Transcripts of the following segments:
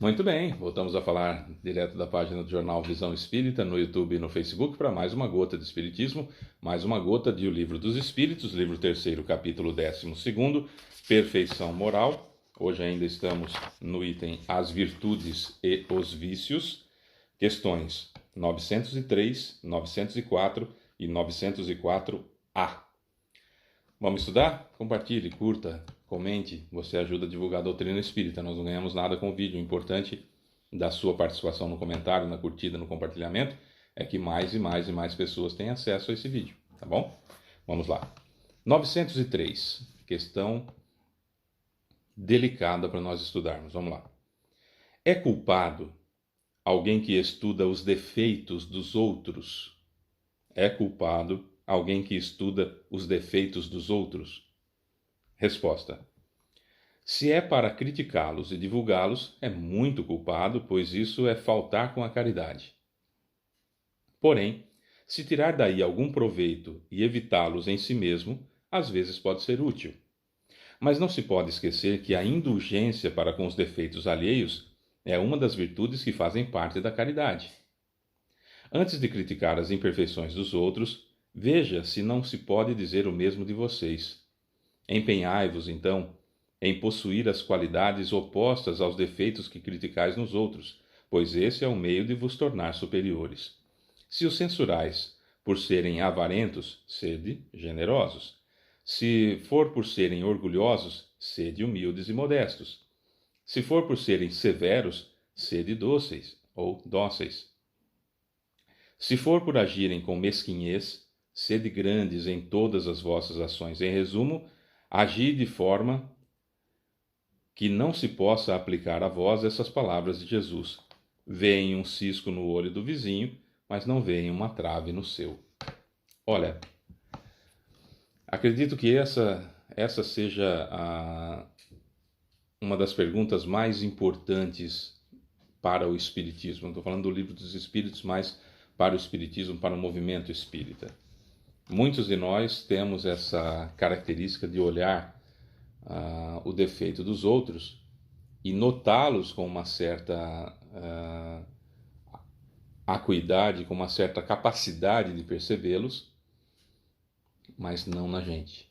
Muito bem, voltamos a falar direto da página do jornal Visão Espírita no YouTube e no Facebook para mais uma gota de Espiritismo, mais uma gota de O Livro dos Espíritos, livro terceiro, capítulo 12º, Perfeição Moral. Hoje ainda estamos no item As Virtudes e os Vícios, questões 903, 904 e 904A. Vamos estudar? Compartilhe, curta, comente, você ajuda a divulgar a doutrina espírita. Nós não ganhamos nada com o vídeo. O importante da sua participação no comentário, na curtida, no compartilhamento, é que mais e mais e mais pessoas tenham acesso a esse vídeo, tá bom? Vamos lá. 903, questão delicada para nós estudarmos. Vamos lá. É culpado alguém que estuda os defeitos dos outros? É culpado alguém que estuda os defeitos dos outros? Resposta: se é para criticá-los e divulgá-los, é muito culpado, pois isso é faltar com a caridade. Porém, se tirar daí algum proveito e evitá-los em si mesmo, às vezes pode ser útil. Mas não se pode esquecer que a indulgência para com os defeitos alheios é uma das virtudes que fazem parte da caridade. Antes de criticar as imperfeições dos outros, veja se não se pode dizer o mesmo de vocês. Empenhai-vos, então, em possuir as qualidades opostas aos defeitos que criticais nos outros, pois esse é o meio de vos tornar superiores. Se os censurais por serem avarentos, sede generosos. Se for por serem orgulhosos, sede humildes e modestos. Se for por serem severos, sede dóceis ou dóceis. Se for por agirem com mesquinhez, sede grandes em todas as vossas ações. Em resumo, agi de forma que não se possa aplicar a vós essas palavras de Jesus. Vêem um cisco no olho do vizinho, mas não veem uma trave no seu. Olha, acredito que essa seja uma das perguntas mais importantes para o Espiritismo. Não estou falando do Livro dos Espíritos, mas para o Espiritismo, para o movimento espírita. Muitos de nós temos essa característica de olhar o defeito dos outros e notá-los com uma certa acuidade, com uma certa capacidade de percebê-los, mas não na gente.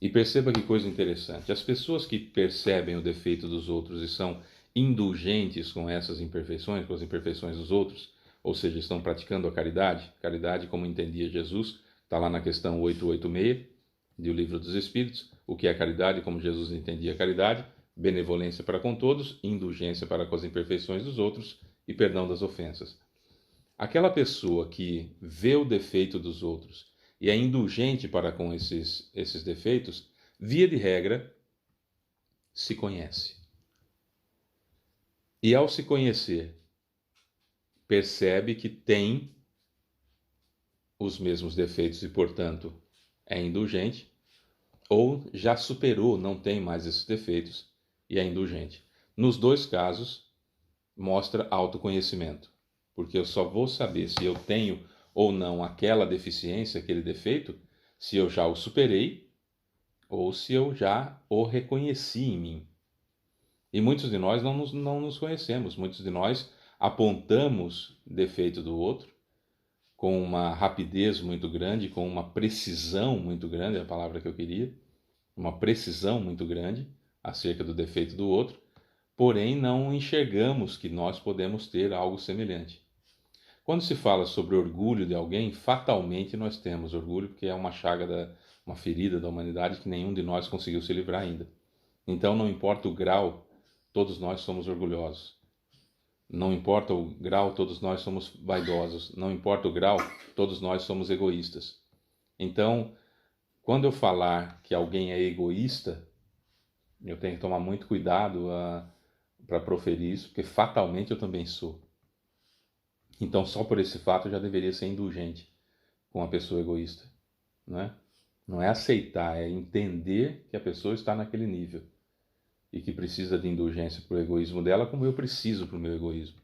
E perceba que coisa interessante. As pessoas que percebem o defeito dos outros e são indulgentes com essas imperfeições, com as imperfeições dos outros, ou seja, estão praticando a caridade, caridade como entendia Jesus, está lá na questão 886 do Livro dos Espíritos, o que é caridade, como Jesus entendia a caridade: benevolência para com todos, indulgência para com as imperfeições dos outros e perdão das ofensas. Aquela pessoa que vê o defeito dos outros e é indulgente para com esses defeitos, via de regra, se conhece. E ao se conhecer, percebe que tem os mesmos defeitos e, portanto, é indulgente, ou já superou, não tem mais esses defeitos e é indulgente. Nos dois casos, mostra autoconhecimento, porque eu só vou saber se eu tenho ou não aquela deficiência, aquele defeito, se eu já o superei ou se eu já o reconheci em mim. E muitos de nós não nos conhecemos, muitos de nós apontamos defeito do outro com uma rapidez muito grande, com uma precisão muito grande, é a palavra que eu queria, uma precisão muito grande acerca do defeito do outro, porém não enxergamos que nós podemos ter algo semelhante. Quando se fala sobre orgulho de alguém, fatalmente nós temos orgulho, porque é uma chaga, uma ferida da humanidade que nenhum de nós conseguiu se livrar ainda. Então, não importa o grau, todos nós somos orgulhosos. Não importa o grau, todos nós somos vaidosos. Não importa o grau, todos nós somos egoístas. Então, quando eu falar que alguém é egoísta, eu tenho que tomar muito cuidado para proferir isso, porque fatalmente eu também sou. Então, só por esse fato eu já deveria ser indulgente com a pessoa egoísta, né? Não é aceitar, é entender que a pessoa está naquele nível e que precisa de indulgência para o egoísmo dela, como eu preciso para o meu egoísmo.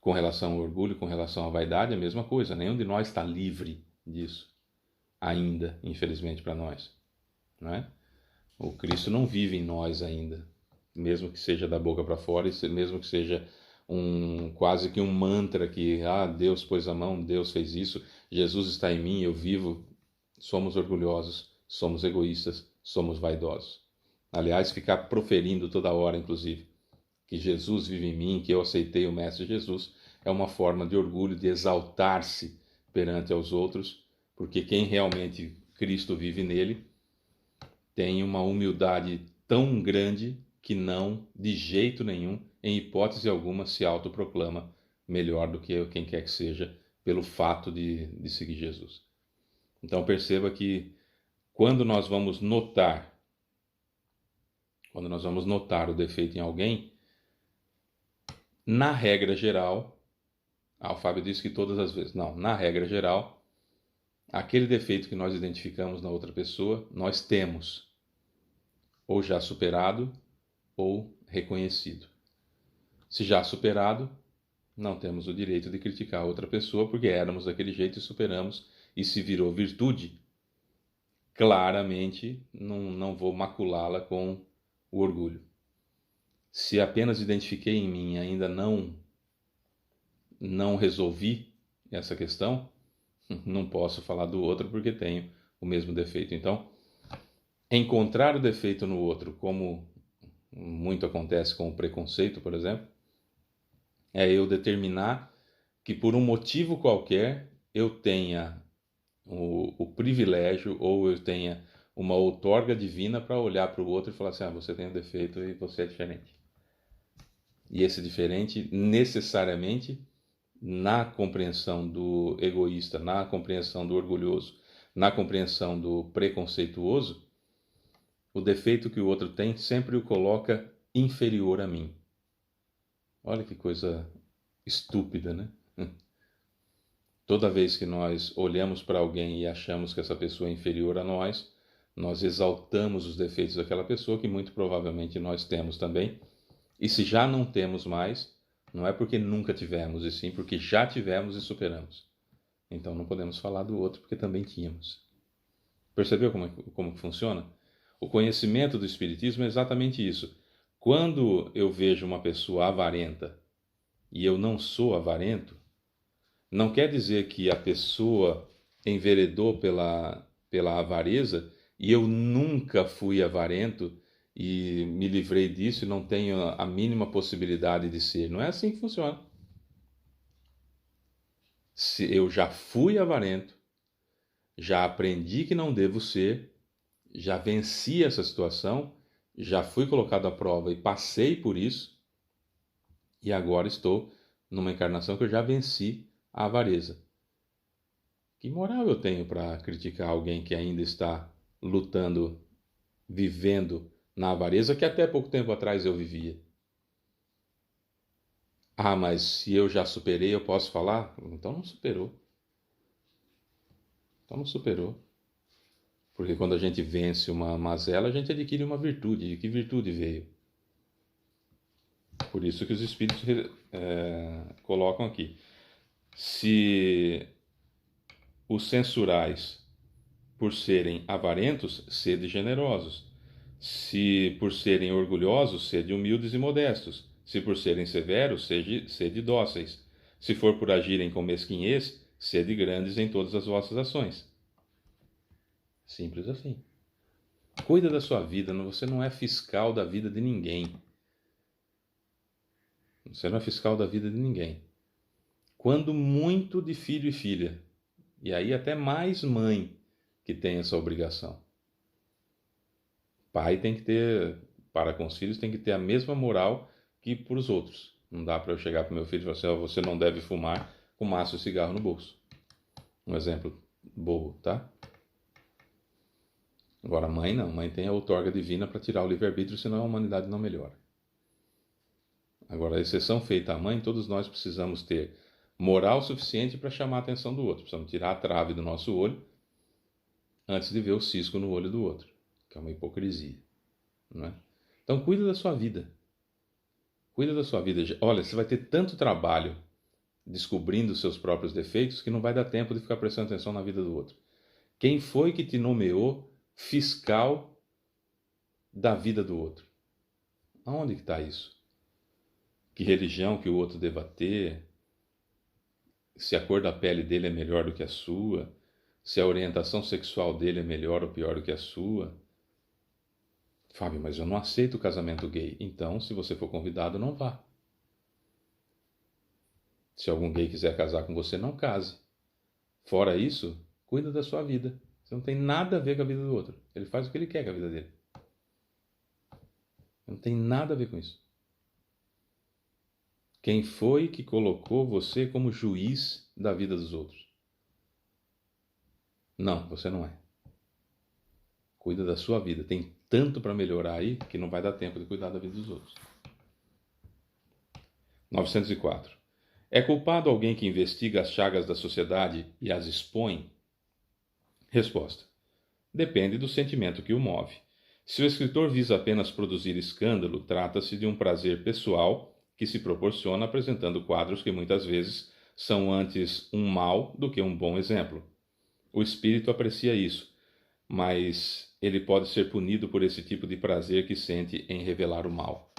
Com relação ao orgulho, com relação à vaidade, é a mesma coisa. Nenhum de nós está livre disso ainda, infelizmente para nós, não é? O Cristo não vive em nós ainda. mesmo que seja da boca para fora, e mesmo que seja quase que um mantra que, Deus pôs a mão, Deus fez isso, Jesus está em mim, eu vivo. Somos orgulhosos, somos egoístas, somos vaidosos. Aliás, ficar proferindo toda hora, inclusive, que Jesus vive em mim, que eu aceitei o Mestre Jesus, é uma forma de orgulho, de exaltar-se perante aos outros, porque quem realmente Cristo vive nele tem uma humildade tão grande que não, de jeito nenhum, em hipótese alguma, se autoproclama melhor do que quem quer que seja, pelo fato de seguir Jesus. Então perceba que quando nós vamos notar o defeito em alguém, na regra geral, a Fábio disse que todas as vezes, não, na regra geral, aquele defeito que nós identificamos na outra pessoa, nós temos ou já superado ou reconhecido. Se já superado, não temos o direito de criticar a outra pessoa porque éramos daquele jeito e superamos, e se virou virtude, claramente não vou maculá-la com o orgulho. Se apenas identifiquei em mim e ainda não resolvi essa questão, não posso falar do outro porque tenho o mesmo defeito. Então, encontrar o defeito no outro, como muito acontece com o preconceito, por exemplo, é eu determinar que por um motivo qualquer eu tenha o privilégio ou eu tenha uma outorga divina para olhar para o outro e falar assim, você tem um defeito e você é diferente. E esse diferente, necessariamente, na compreensão do egoísta, na compreensão do orgulhoso, na compreensão do preconceituoso, o defeito que o outro tem sempre o coloca inferior a mim. Olha que coisa estúpida, né? Toda vez que nós olhamos para alguém e achamos que essa pessoa é inferior a nós, nós exaltamos os defeitos daquela pessoa que muito provavelmente nós temos também. E se já não temos mais, não é porque nunca tivemos, e sim porque já tivemos e superamos. Então não podemos falar do outro porque também tínhamos. Percebeu como funciona? O conhecimento do Espiritismo é exatamente isso. Quando eu vejo uma pessoa avarenta e eu não sou avarento, não quer dizer que a pessoa enveredou pela avareza e eu nunca fui avarento e me livrei disso e não tenho a mínima possibilidade de ser. Não é assim que funciona. Se eu já fui avarento, já aprendi que não devo ser, já venci essa situação, já fui colocado à prova e passei por isso, e agora estou numa encarnação que eu já venci a avareza. Que moral eu tenho para criticar alguém que ainda está lutando, vivendo na avareza que até pouco tempo atrás eu vivia? Mas se eu já superei, eu posso falar? Então não superou. Então não superou. Porque quando a gente vence uma mazela, a gente adquire uma virtude. E que virtude veio? Por isso que os espíritos colocam aqui. Se os censurais, por serem avarentos, sede generosos. Se por serem orgulhosos, sede humildes e modestos. Se por serem severos, sede dóceis. Se for por agirem com mesquinhez, sede grandes em todas as vossas ações. Simples assim. Cuida da sua vida, você não é fiscal da vida de ninguém. Você não é fiscal da vida de ninguém. Quando muito de filho e filha, e aí até mais mãe que tem essa obrigação. Pai tem que ter, para com os filhos, tem que ter a mesma moral que para os outros. Não dá para eu chegar para o meu filho e falar assim, você não deve fumar com maço de cigarro no bolso. Um exemplo bobo, tá? Agora, mãe não. Mãe tem a outorga divina para tirar o livre-arbítrio, senão a humanidade não melhora. Agora, a exceção feita à mãe, todos nós precisamos ter moral suficiente para chamar a atenção do outro. Precisamos tirar a trave do nosso olho antes de ver o cisco no olho do outro, que é uma hipocrisia. Não é? Então, cuida da sua vida. Cuida da sua vida. Olha, você vai ter tanto trabalho descobrindo os seus próprios defeitos que não vai dar tempo de ficar prestando atenção na vida do outro. Quem foi que te nomeou fiscal da vida do outro? Aonde que está isso? Que religião que o outro deva ter? Se a cor da pele dele é melhor do que a sua? Se a orientação sexual dele é melhor ou pior do que a sua? Fábio, mas eu não aceito o casamento gay. Então, se você for convidado, não vá. Se algum gay quiser casar com você, não case. Fora isso, cuida da sua vida. Você não tem nada a ver com a vida do outro. Ele faz o que ele quer com a vida dele. Não tem nada a ver com isso. Quem foi que colocou você como juiz da vida dos outros? Não, você não é. Cuida da sua vida. Tem tanto para melhorar aí que não vai dar tempo de cuidar da vida dos outros. 904. É culpado alguém que investiga as chagas da sociedade e as expõe? Resposta: depende do sentimento que o move. Se o escritor visa apenas produzir escândalo, trata-se de um prazer pessoal que se proporciona apresentando quadros que muitas vezes são antes um mal do que um bom exemplo. O espírito aprecia isso, mas ele pode ser punido por esse tipo de prazer que sente em revelar o mal.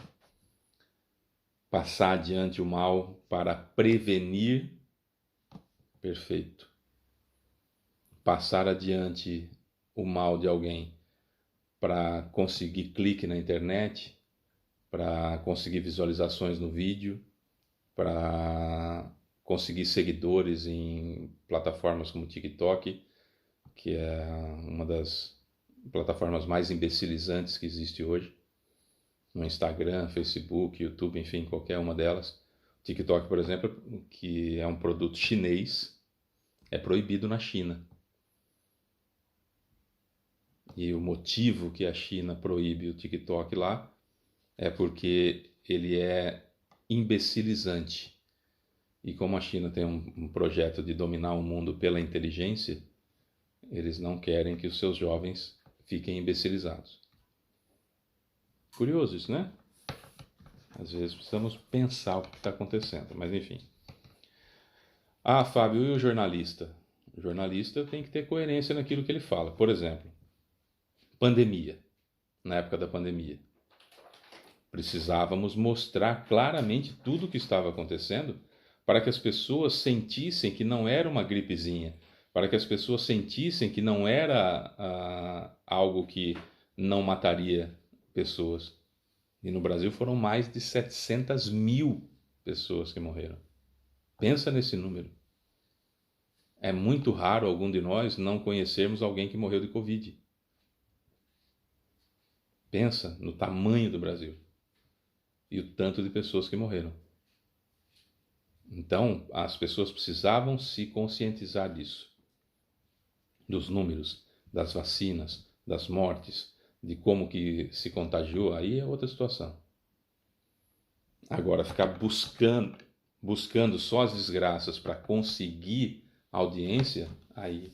Passar adiante o mal para prevenir, perfeito. Passar adiante o mal de alguém para conseguir clique na internet, para conseguir visualizações no vídeo, para conseguir seguidores em plataformas como TikTok, que é uma das plataformas mais imbecilizantes que existe hoje. No Instagram, Facebook, YouTube, enfim, qualquer uma delas. TikTok, por exemplo, que é um produto chinês, é proibido na China. E o motivo que a China proíbe o TikTok lá é porque ele é imbecilizante. E como a China tem um projeto de dominar o mundo pela inteligência, eles não querem que os seus jovens fiquem imbecilizados. Curioso isso, né? Às vezes precisamos pensar o que está acontecendo, mas enfim. Ah, Fábio, e o jornalista? O jornalista tem que ter coerência naquilo que ele fala. Por exemplo, pandemia. Na época da pandemia, precisávamos mostrar claramente tudo o que estava acontecendo para que as pessoas sentissem que não era uma gripezinha, para que as pessoas sentissem que não era algo que não mataria pessoas. E no Brasil foram mais de 700 mil pessoas que morreram. Pensa nesse número. É muito raro algum de nós não conhecermos alguém que morreu de Covid. Pensa no tamanho do Brasil e o tanto de pessoas que morreram. Então, as pessoas precisavam se conscientizar disso, dos números, das vacinas, das mortes, de como que se contagiou, aí é outra situação. Agora, ficar buscando só as desgraças para conseguir audiência, aí,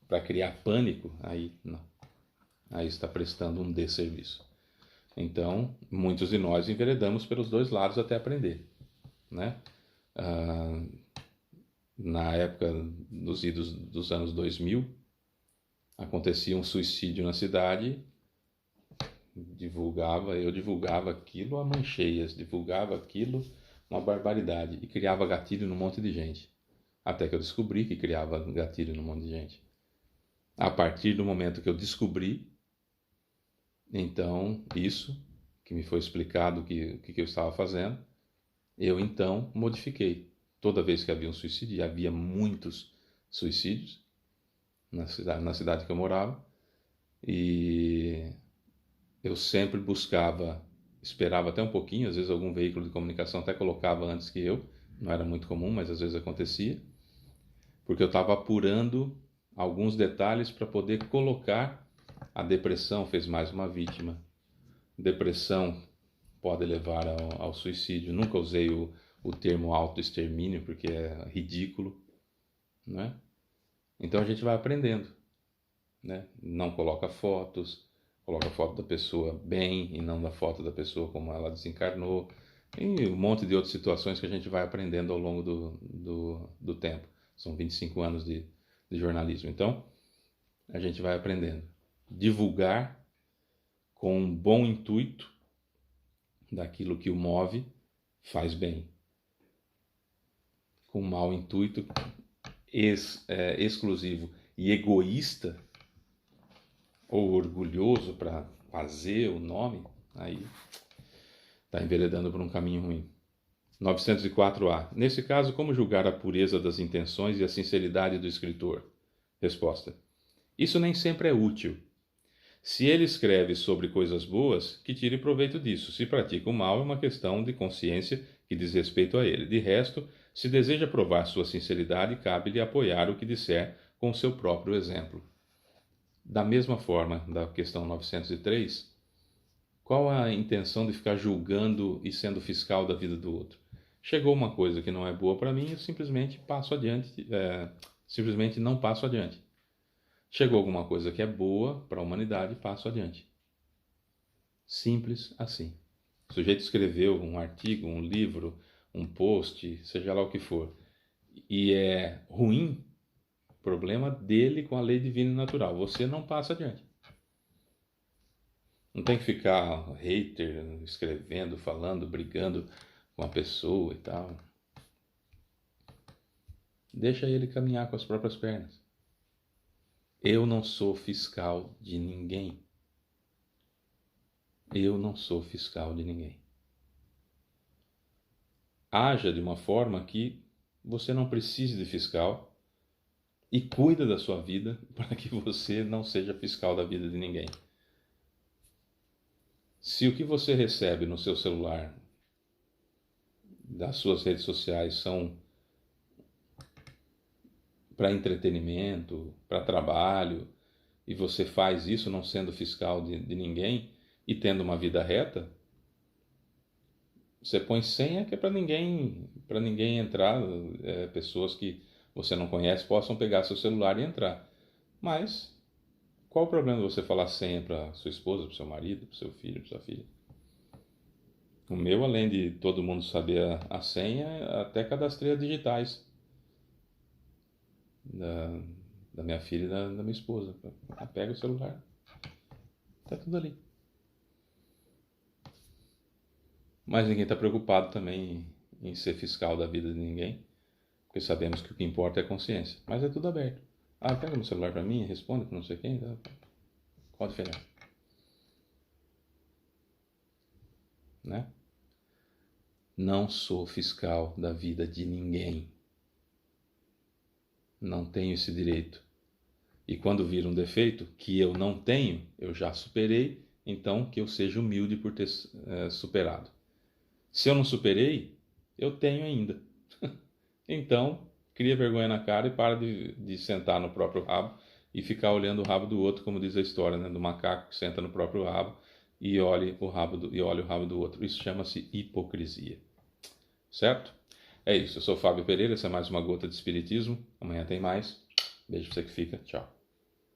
para criar pânico, aí não. Aí está prestando um desserviço. Então, muitos de nós enveredamos pelos dois lados até aprender, né? Na época dos idos dos anos 2000, acontecia um suicídio na cidade, eu divulgava aquilo a mancheias, divulgava aquilo uma barbaridade e criava gatilho num monte de gente. Até que eu descobri que criava gatilho num monte de gente. A partir do momento que eu descobri, então, isso que me foi explicado o que eu estava fazendo, eu então modifiquei. Toda vez que havia um suicídio, e havia muitos suicídios na cidade que eu morava, e eu sempre buscava, esperava até um pouquinho, às vezes algum veículo de comunicação até colocava antes que eu, não era muito comum, mas às vezes acontecia, porque eu estava apurando alguns detalhes para poder colocar. A depressão fez mais uma vítima. Depressão pode levar ao suicídio. Nunca usei o termo autoextermínio porque é ridículo, né? Então a gente vai aprendendo, né? Não coloca fotos, coloca a foto da pessoa bem e não da foto da pessoa como ela desencarnou. E um monte de outras situações que a gente vai aprendendo ao longo do tempo. São 25 anos de jornalismo. Então, a gente vai aprendendo. Divulgar com um bom intuito daquilo que o move, faz bem. Com um mau intuito exclusivo e egoísta, ou orgulhoso para fazer o nome, aí está enveredando por um caminho ruim. 904A. Nesse caso, como julgar a pureza das intenções e a sinceridade do escritor? Resposta. Isso nem sempre é útil. Se ele escreve sobre coisas boas, que tire proveito disso. Se pratica o mal, é uma questão de consciência que diz respeito a ele. De resto, se deseja provar sua sinceridade, cabe-lhe apoiar o que disser com o seu próprio exemplo. Da mesma forma, da questão 903, qual a intenção de ficar julgando e sendo fiscal da vida do outro? Chegou uma coisa que não é boa para mim, eu simplesmente passo adiante, simplesmente não passo adiante. Chegou alguma coisa que é boa para a humanidade, passo adiante. Simples assim. O sujeito escreveu um artigo, um livro, um post, seja lá o que for, e é ruim, problema dele com a lei divina e natural. Você não passa adiante. Não tem que ficar hater, escrevendo, falando, brigando com a pessoa e tal. Deixa ele caminhar com as próprias pernas. Eu não sou fiscal de ninguém. Eu não sou fiscal de ninguém. Haja de uma forma que você não precise de fiscal e cuida da sua vida para que você não seja fiscal da vida de ninguém. Se o que você recebe no seu celular, das suas redes sociais, são para entretenimento, para trabalho, e você faz isso não sendo fiscal de ninguém e tendo uma vida reta, você põe senha que é para ninguém entrar, pessoas que você não conhece possam pegar seu celular e entrar. Mas qual o problema de você falar senha para sua esposa, para seu marido, para seu filho, para sua filha? O meu, além de todo mundo saber a senha, até cadastrei as digitais da minha filha e da minha esposa. Pega o celular, tá tudo ali. Mas ninguém está preocupado também em ser fiscal da vida de ninguém, porque sabemos que o que importa é a consciência. Mas é tudo aberto. Ah, pega meu celular para mim, responde para não sei quem. Qual a diferença? Né? Não sou fiscal da vida de ninguém. Não tenho esse direito. E quando vir um defeito que eu não tenho, eu já superei, então que eu seja humilde por ter superado. Se eu não superei, eu tenho ainda. Então, cria vergonha na cara e para de sentar no próprio rabo e ficar olhando o rabo do outro, como diz a história, né? Do macaco que senta no próprio rabo e olha o rabo do outro. Isso chama-se hipocrisia. Certo? É isso. Eu sou o Fábio Pereira, essa é mais uma gota de espiritismo. Amanhã tem mais. Beijo pra você que fica. Tchau.